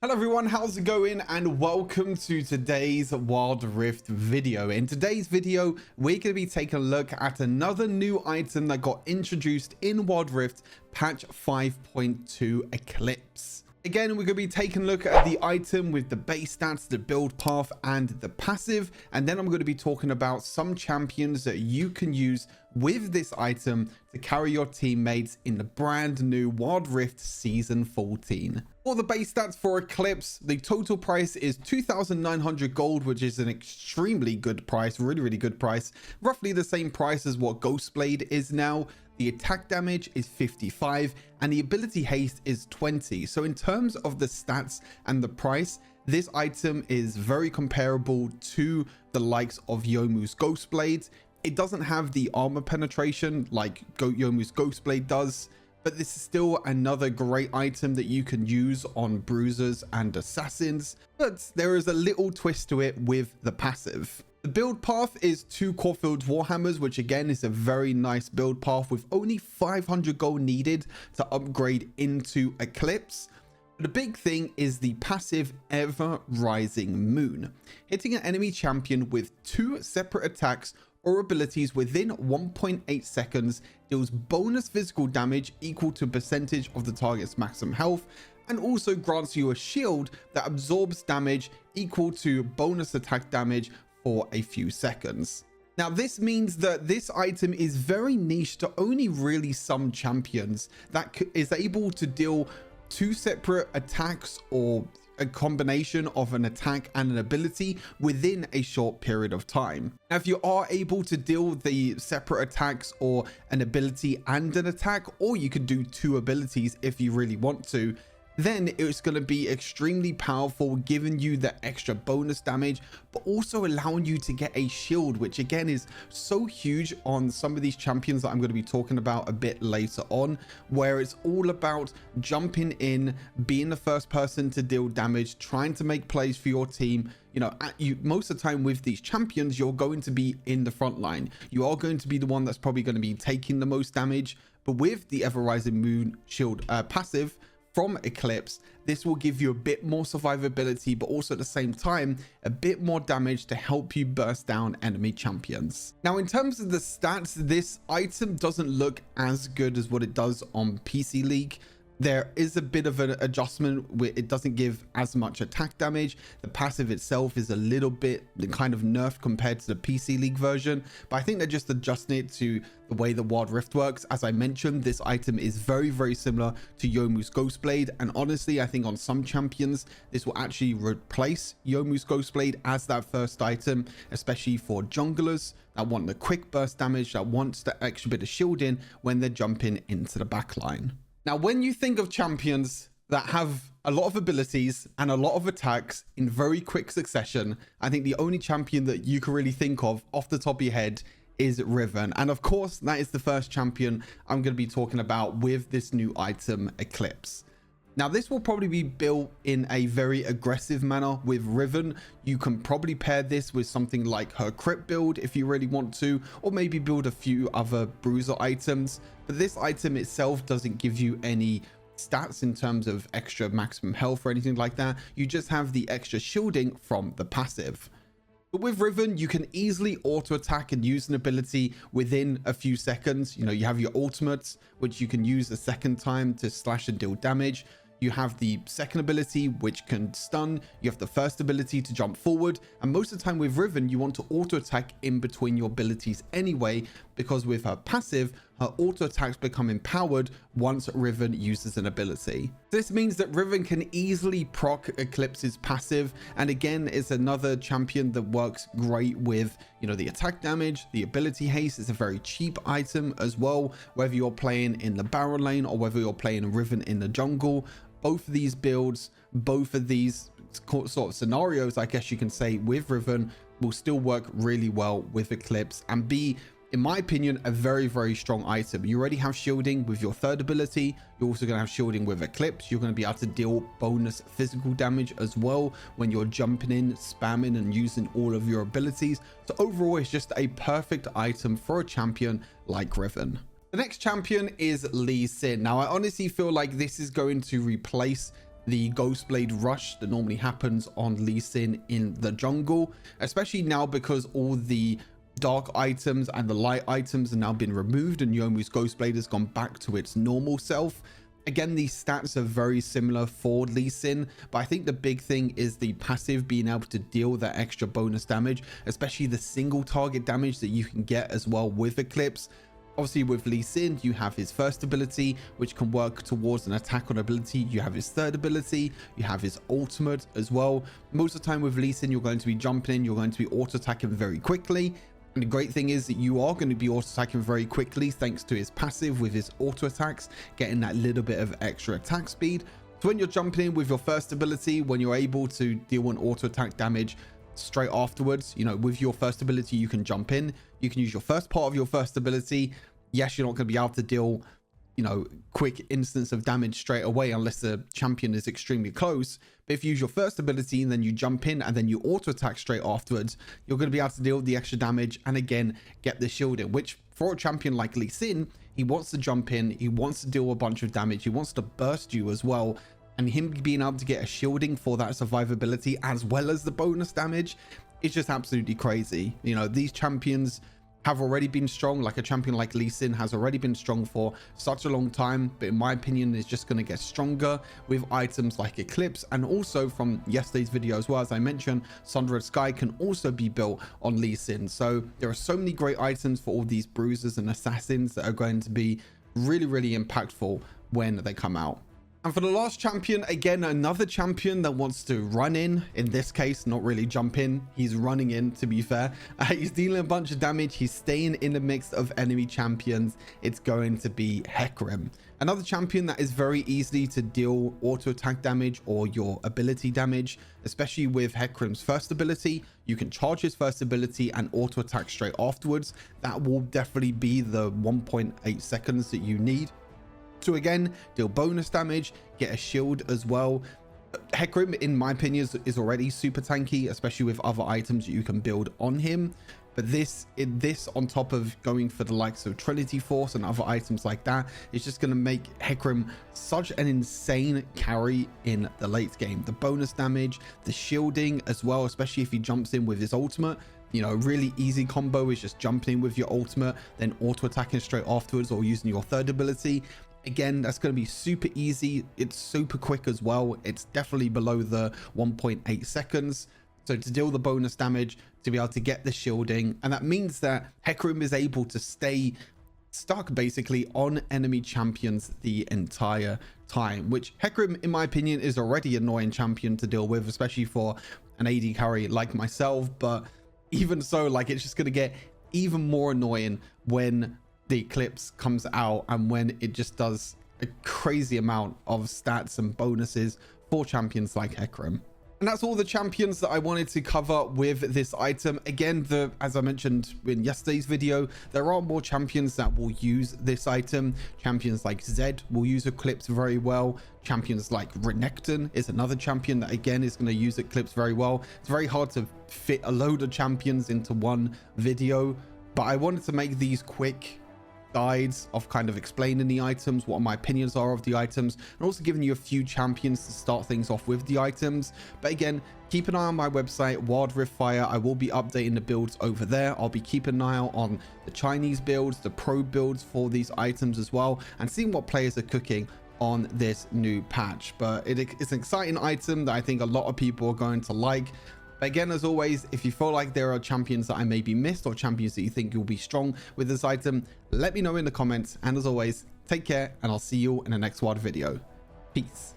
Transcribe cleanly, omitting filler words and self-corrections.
Hello everyone, how's it going? And welcome to today's Wild Rift video. In today's video, we're going to be taking a look at another new item that got introduced in Wild Rift patch 5.2 Eclipse. Again, we're going to be taking a look at the item with the base stats, the build path, and the passive. And then I'm going to be talking about some champions that you can use with this item to carry your teammates in the brand new Wild Rift Season 14. For the base stats for Eclipse, the total price is 2,900 gold, which is an extremely good price, really good price. Roughly the same price as what Ghostblade is now. The attack damage is 55 and the ability haste is 20. So in terms of the stats and the price, this item is very comparable to the likes of Youmuu's Ghostblade. It doesn't have the armor penetration like Youmuu's Ghostblade does, but this is still another great item that you can use on bruisers and assassins. But there is a little twist to it with the passive. The build path is 2 Core-Filled Warhammers, which again is a very nice build path with only 500 gold needed to upgrade into Eclipse. The big thing is the passive Ever Rising Moon. Hitting an enemy champion with 2 separate attacks or abilities within 1.8 seconds deals bonus physical damage equal to percentage of the target's maximum health, and also grants you a shield that absorbs damage equal to bonus attack damage for a few seconds. Now this means that this item is very niche to only really some champions that is able to deal 2 separate attacks or a combination of an attack and an ability within a short period of time. Now, if you are able to deal the separate attacks or an ability and an attack, or you could do 2 abilities if you really want to, then it's going to be extremely powerful, giving you the extra bonus damage, but also allowing you to get a shield, which again is so huge on some of these champions that I'm going to be talking about a bit later on, where it's all about jumping in, being the first person to deal damage, trying to make plays for your team. You know, most of the time with these champions, you're going to be in the front line. You are going to be the one that's probably going to be taking the most damage, but with the Ever Rising Moon shield passive from Eclipse, this will give you a bit more survivability, but also at the same time a bit more damage to help you burst down enemy champions. Now in terms of the stats, this item doesn't look as good as what it does on PC League. There is a bit of an adjustment where it doesn't give as much attack damage. The passive itself is a little bit kind of nerfed compared to the PC League version, but I think they're just adjusting it to the way the Wild Rift works. As I mentioned, this item is very similar to Youmuu's Ghostblade, and honestly I think on some champions this will actually replace Youmuu's Ghostblade as that first item, especially for junglers that want the quick burst damage, that wants the extra bit of shielding when they're jumping into the backline. Now, when you think of champions that have a lot of abilities and a lot of attacks in very quick succession, I think the only champion that you can really think of off the top of your head is Riven. And of course, that is the first champion I'm going to be talking about with this new item, Eclipse. Now, this will probably be built in a very aggressive manner with Riven. You can probably pair this with something like her crit build if you really want to, or maybe build a few other bruiser items. But this item itself doesn't give you any stats in terms of extra maximum health or anything like that. You just have the extra shielding from the passive. But with Riven, you can easily auto attack and use an ability within a few seconds. You know, you have your ultimates, which you can use a second time to slash and deal damage. You have the second ability, which can stun. You have the first ability to jump forward. And most of the time with Riven, you want to auto attack in between your abilities anyway, because with her passive, her auto attacks become empowered once Riven uses an ability. This means that Riven can easily proc Eclipse's passive. And again, it's another champion that works great with, you know, the attack damage, the ability haste. Is a very cheap item as well, whether you're playing in the barrel lane or whether you're playing Riven in the jungle. Both of these builds, both of these sort of scenarios, I guess you can say, with Riven will still work really well with Eclipse and be, in my opinion, a very strong item. You already have shielding with your third ability. You're also going to have shielding with Eclipse. You're going to be able to deal bonus physical damage as well when you're jumping in, spamming and using all of your abilities. So overall, it's just a perfect item for a champion like Riven. The next champion is Lee Sin. Now, I honestly feel like this is going to replace the Ghost Blade rush that normally happens on Lee Sin in the jungle, especially now because all the dark items and the light items have now been removed and Youmuu's Ghost Blade has gone back to its normal self. Again, these stats are very similar for Lee Sin, but I think the big thing is the passive being able to deal that extra bonus damage, especially the single target damage that you can get as well with Eclipse. Obviously with Lee Sin, you have his first ability, which can work towards an attack on ability. You have his third ability, you have his ultimate as well. Most of the time with Lee Sin, you're going to be jumping in, you're going to be auto attacking very quickly. And the great thing is that you are going to be auto attacking very quickly thanks to his passive with his auto attacks, getting that little bit of extra attack speed. So when you're jumping in with your first ability, when you're able to deal an auto attack damage straight afterwards, you know, with your first ability, you can jump in, you can use your first part of your first ability. Yes, you're not going to be able to deal, you know, quick instance of damage straight away unless the champion is extremely close. But if you use your first ability and then you jump in and then you auto attack straight afterwards, you're going to be able to deal the extra damage and again get the shielding, which for a champion like Lee Sin, he wants to jump in, he wants to deal a bunch of damage, he wants to burst you as well, and him being able to get a shielding for that survivability as well as the bonus damage is just absolutely crazy. You know, these champions have already been strong, like a champion like Lee Sin has already been strong for such a long time, but in my opinion is just going to get stronger with items like Eclipse. And also from yesterday's video as well, as I mentioned, Sundered Sky can also be built on Lee Sin. So there are so many great items for all these bruisers and assassins that are going to be really impactful when they come out. And for the last champion, again, another champion that wants to run in this case, not really jump in. He's running in, to be fair. He's dealing a bunch of damage. He's staying in the mix of enemy champions. It's going to be Hecarim. Another champion that is very easy to deal auto attack damage or your ability damage, especially with Hecarim's first ability. You can charge his first ability and auto attack straight afterwards. That will definitely be the 1.8 seconds that you need to again deal bonus damage, get a shield as well. Hecarim, in my opinion, is already super tanky, especially with other items you can build on him. But this on top of going for the likes of Trinity Force and other items like that, is just going to make Hecarim such an insane carry in the late game. The bonus damage, the shielding as well, especially if he jumps in with his ultimate. You know, really easy combo is just jumping in with your ultimate, then auto attacking straight afterwards or using your third ability. Again, that's going to be super easy. It's super quick as well. It's definitely below the 1.8 seconds. So to deal the bonus damage, to be able to get the shielding, and that means that Hecarim is able to stay stuck basically on enemy champions the entire time, which Hecarim, in my opinion, is already an annoying champion to deal with, especially for an AD carry like myself. But even so, like, it's just going to get even more annoying when the Eclipse comes out and when it just does a crazy amount of stats and bonuses for champions like Hecarim. And that's all the champions that I wanted to cover with this item. Again, as I mentioned in yesterday's video, there are more champions that will use this item. Champions like Zed will use Eclipse very well. Champions like Renekton is another champion that again is going to use Eclipse very well. It's very hard to fit a load of champions into one video, but I wanted to make these quick guides of kind of explaining the items, what my opinions are of the items, and also giving you a few champions to start things off with the items. But again, keep an eye on my website, Wild Rift Fire. I will be updating the builds over there. I'll be keeping an eye out on the Chinese builds, the pro builds for these items as well, and seeing what players are cooking on this new patch. But it's an exciting item that I think a lot of people are going to like. But again, as always, if you feel like there are champions that I maybe missed or champions that you think will be strong with this item, let me know in the comments. And as always, take care and I'll see you in the next WOD video. Peace.